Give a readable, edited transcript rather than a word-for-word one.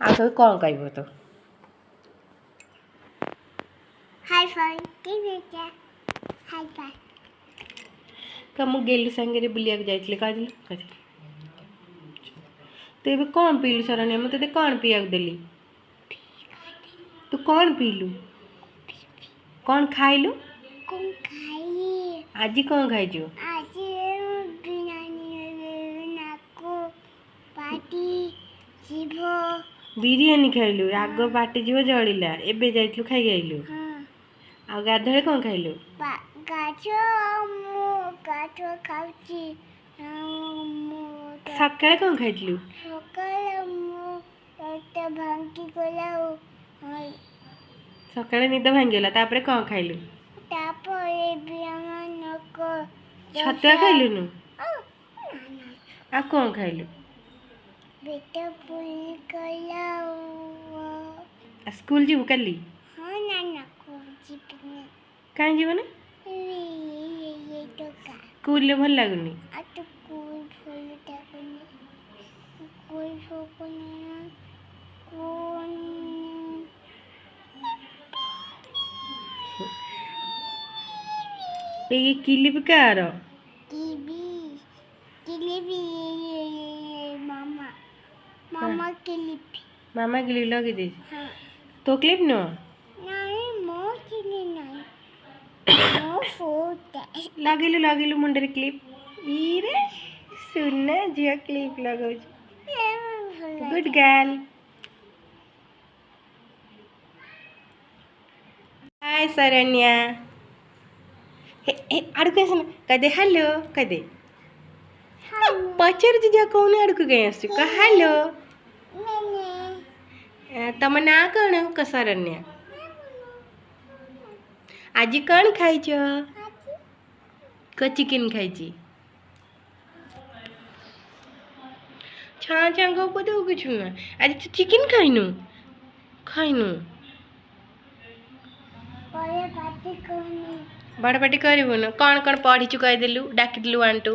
ଆଉ ସବୁ କ'ଣ କହିବ ତ? ମୁଁ ଗେଲୁ ସାଙ୍ଗରେ ବୁଲିବାକୁ ଯାଇଥିଲି କହିଥିଲୁ। ତୁ ଏବେ କ'ଣ ପିଇଲୁ ଶରଣ୍ୟା? ମୁଁ ତତେ କ'ଣ ପିଇବାକୁ ଦେଲି? ତୁ କ'ଣ ପିଇଲୁ? କ'ଣ ଖାଇଲୁ? ଆଜି କ'ଣ ଖାଇଛୁ? ବିରିୟାନୀ ଖାଇଲୁ। ଆଗ ପାଟି ଯିବ ଜଳିଲା। ଏବେ ଯାଇଥିଲୁ ଖାଇକି ଆଇଲୁ। ଆଉ ଗାଧୁଆବେଳେ କ'ଣ ଖାଇଲୁ? ସକାଳେ କ'ଣ ଖାଇଥିଲୁ? ସକାଳେ ନିଦ ଭାଙ୍ଗିଗଲା। ତାପରେ କ'ଣ ଖାଇଲୁ? ଛତୁଆ ଖାଇଲୁନୁ? ଆଉ କ'ଣ ଖାଇଲୁ? ସ୍କୁଲ ଯିବୁ କାଲି? କାହିଁ ଯିବୁନି? ସ୍କୁଲରେ ଭଲ ଲାଗୁନି? ये किलिप कार मामा क्लिप लगे दे तो क्लिप न लगिलु मुंडे क्लिप इरे सुना झिया क्लिप लगाऊ गुड गर्ल हाय शरण्या आड़क आस कदे हेलो कदे पचार जा कौन आड़क कहीं आस हेलो तम ना कौन क शरण्या आज कौन खाई चिकेन खाई छा छा गप दे कुछ ना आज तू चिकेन खाइनु खाइनु बड़ पार्टी करूँ कौन कौन पढ़ी कहीदेलु डाकिलु आंटू